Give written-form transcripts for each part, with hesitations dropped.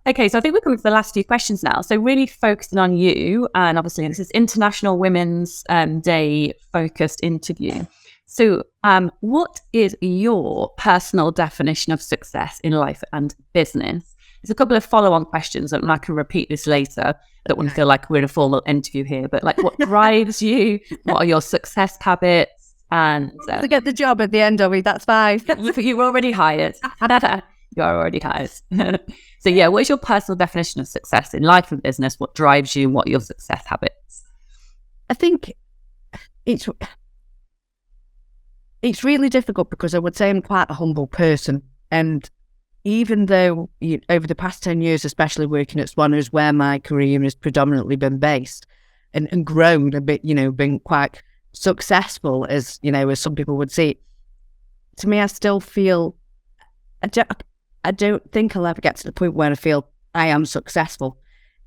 Okay, so I think we're coming to the last few questions now. So really focusing on you, and obviously this is International Women's Day focused interview. So what is your personal definition of success in life and business? There's a couple of follow-on questions, and I can repeat this later. I don't want to feel like we're in a formal interview here, but like, what drives you? What are your success habits? And to get the job at the end of it, that's fine. You're already hired. You're already hired. So yeah, what is your personal definition of success in life and business? What drives you? What are your success habits? I think it's really difficult because I would say I'm quite a humble person. And even though over the past 10 years, especially working at Swan, is where my career has predominantly been based and grown a bit, been quite successful as some people would see, to me, I still feel, I don't think I'll ever get to the point where I feel I am successful.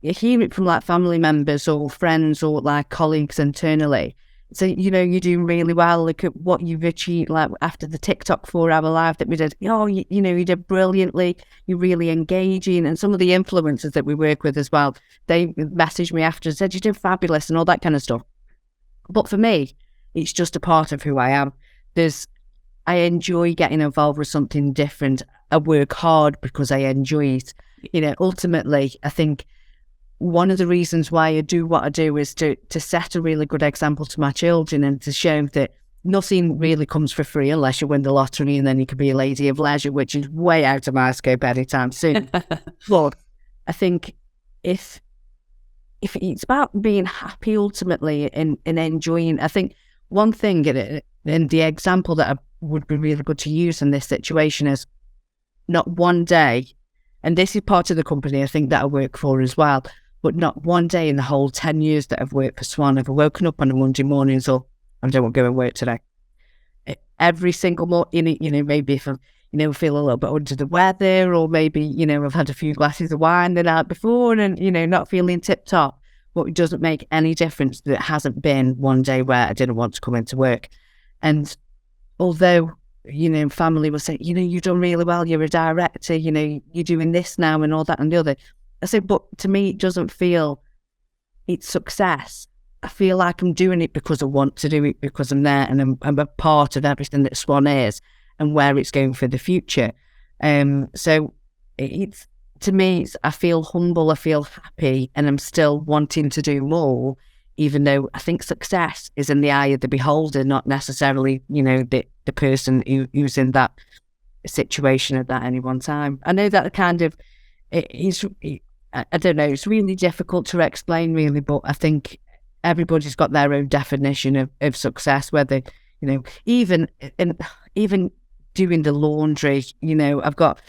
You hear it from like family members or friends or like colleagues internally. So, you're doing really well. Look at what you've achieved, like after the TikTok 4-hour live that we did. You did brilliantly. You're really engaging. And some of the influencers that we work with as well, they messaged me after and said, you did fabulous and all that kind of stuff. But for me, it's just a part of who I am. I enjoy getting involved with something different. I work hard because I enjoy it. Ultimately, I think one of the reasons why I do what I do is to set a really good example to my children and to show that nothing really comes for free unless you win the lottery and then you can be a lady of leisure, which is way out of my scope anytime soon. But I think if it's about being happy ultimately and enjoying, I think one thing, and the example that would be really good to use in this situation is not one day, and this is part of the company I think that I work for as well, but not one day in the whole 10 years that I've worked for Swan have I woken up on a Monday morning and thought, I don't want to go and work today. Every single morning, maybe if I, feel a little bit under the weather, or maybe, I've had a few glasses of wine the night before and, not feeling tip top, but it doesn't make any difference that it hasn't been one day where I didn't want to come into work. And although, family will say, you've done really well, you're a director, you're doing this now and all that and the other. I say, but to me, it doesn't feel it's success. I feel like I'm doing it because I want to do it, because I'm there and I'm a part of everything that Swan is and where it's going for the future. So it's, to me, I feel humble, I feel happy, and I'm still wanting to do more, even though I think success is in the eye of the beholder, not necessarily, the person who's in that situation at that any one time. I know that kind of, I don't know, it's really difficult to explain really, but I think everybody's got their own definition of success, whether, even doing the laundry, I've got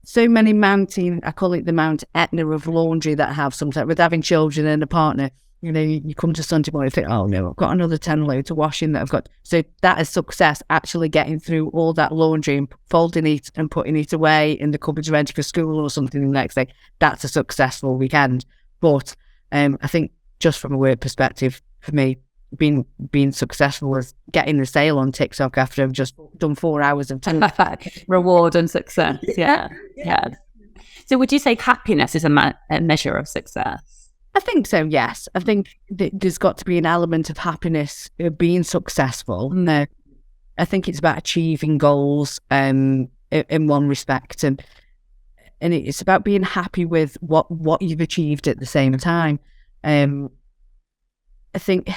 so many I call it the Mount Etna of laundry that I have sometimes with having children and a partner. You come to Sunday morning and think, oh no, I've got another 10 loads to wash in that I've got. So that is success, actually getting through all that laundry and folding it and putting it away in the cupboards ready for school or something the next day. That's a successful weekend. But I think just from a work perspective, for me, being successful was getting the sale on TikTok after I've just done 4 hours of time. Reward and success. Yeah. So would you say happiness is a measure of success? I think so, yes. I think there's got to be an element of happiness of being successful. I think it's about achieving goals in one respect, and it's about being happy with what you've achieved at the same time. I think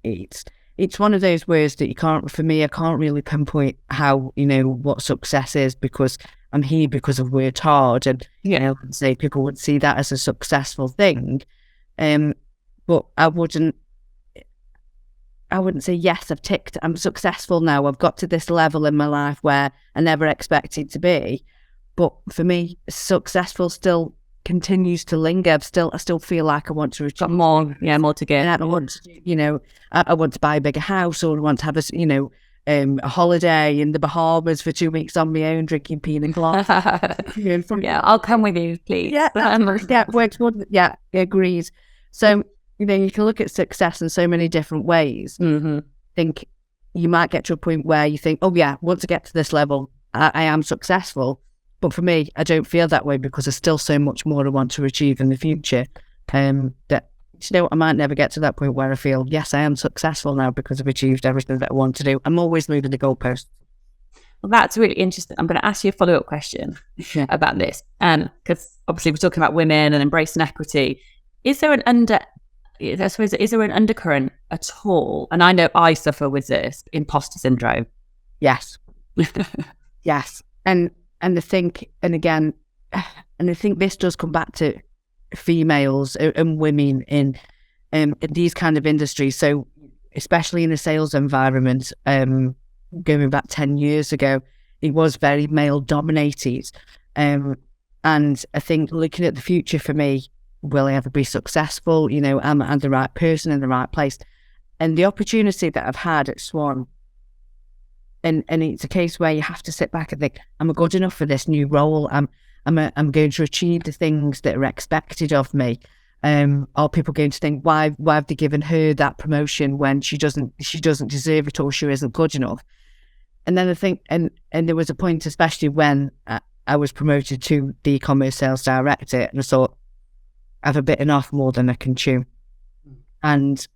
it's one of those words that I can't really pinpoint how, what success is, because I'm here because I've worked hard, and say people would see that as a successful thing. But I wouldn't say, yes, I'm successful now, I've got to this level in my life where I never expected to be. But for me, successful still continues to linger. I still feel like I want to achieve more to get. And I want to, I want to buy a bigger house, or I want to have a holiday in the Bahamas for 2 weeks on my own, drinking pina colada. I'll come with you, please. Works good. Yeah, agrees. So, you can look at success in so many different ways. Mm-hmm. I think you might get to a point where you think, oh yeah, once I get to this level, I am successful. But for me, I don't feel that way because there's still so much more I want to achieve in the future. That, you know, I might never get to that point where I feel, yes, I am successful now because I've achieved everything that I want to do. I'm always moving the goalposts. Well, that's really interesting. I'm going to ask you a follow-up question about this. Because obviously we're talking about women and embracing equity. Is there an undercurrent at all? And I know I suffer with this, imposter syndrome. Yes. Yes. And I think this does come back to females and women in these kind of industries. So especially in a sales environment, going back 10 years ago, it was very male dominated. And I think looking at the future for me, will I ever be successful? You know, am I the right person in the right place? And the opportunity that I've had at Swan, and it's a case where you have to sit back and think, am I good enough for this new role? I'm going to achieve the things that are expected of me. Are people going to think, why have they given her that promotion when she doesn't deserve it, or she isn't good enough? And then I think, and there was a point, especially when I was promoted to the e-commerce sales director, and I thought, I've bitten off more than I can chew. And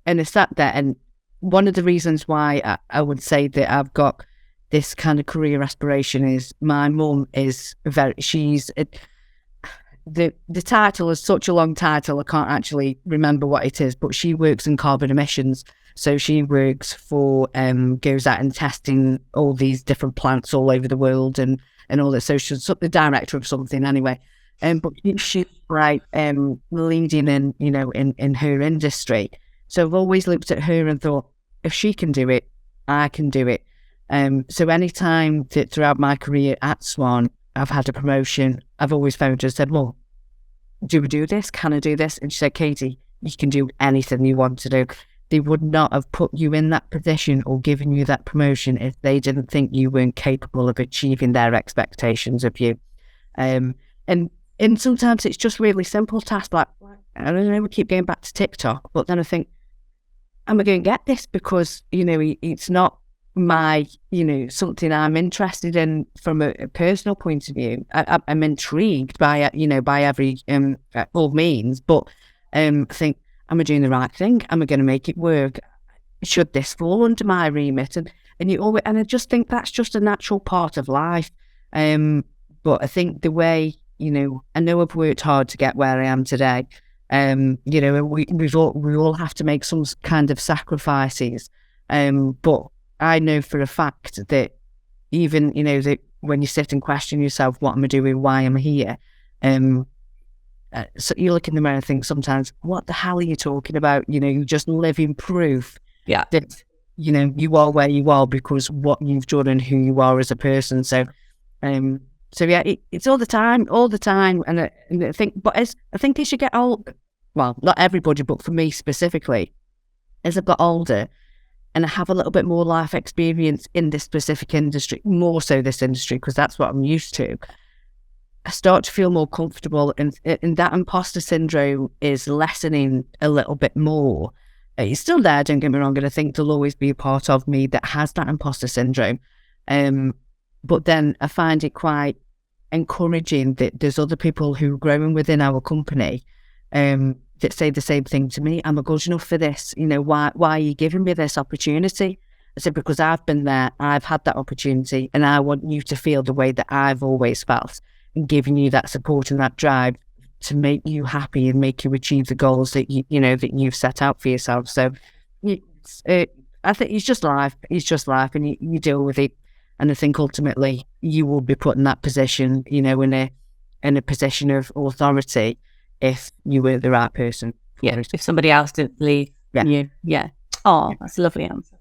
I sat there, and one of the reasons why I would say that I've got this kind of career aspiration is my mum is the title is such a long title, I can't actually remember what it is, but she works in carbon emissions. So she works for, goes out and testing all these different plants all over the world and all that. So she's the director of something anyway. But she's right, leading in, you know, in her industry. So I've always looked at her and thought, if she can do it, I can do it. So any time that throughout my career at Swan, I've had a promotion, I've always phoned her and said, well, do we do this? Can I do this? And she said, Katie, you can do anything you want to do. They would not have put you in that position or given you that promotion if they didn't think you weren't capable of achieving their expectations of you. And sometimes it's just really simple tasks, like, I don't know, we keep going back to TikTok, but then I think, am I going to get this? Because, you know, it's not my, you know, something I'm interested in from a personal point of view. I'm intrigued by, you know, by every, all means, but I think, am I doing the right thing? Am I going to make it work? Should this fall under my remit? And I just think that's just a natural part of life. But I think the way, you know, I know I've worked hard to get where I am today. You know, we all have to make some kind of sacrifices. But I know for a fact that even, you know, that when you sit and question yourself, what am I doing? Why am I here? So you look in the mirror and think sometimes, what the hell are you talking about? You know, you're just living proof that, you know, you are where you are because what you've done and who you are as a person. So yeah, it's all the time. And I think, but I think as you get old, well, not everybody, but for me specifically, as I've got older and I have a little bit more life experience in this specific industry, more so this industry, because that's what I'm used to, I start to feel more comfortable, and that imposter syndrome is lessening a little bit more. It's still there, don't get me wrong, and I think there'll always be a part of me that has that imposter syndrome. But then I find it quite encouraging that there's other people who are growing within our company that say the same thing to me. Am I good enough for this? You know, why are you giving me this opportunity? I said, because I've been there, I've had that opportunity, and I want you to feel the way that I've always felt, and giving you that support and that drive to make you happy and make you achieve the goals that you know that you've set out for yourself. So I think it's just life. It's just life, and you deal with it. And I think ultimately you will be put in that position, you know, in a position of authority if you were the right person. Yeah, if somebody else didn't believe you. Yeah. Oh, that's a lovely answer.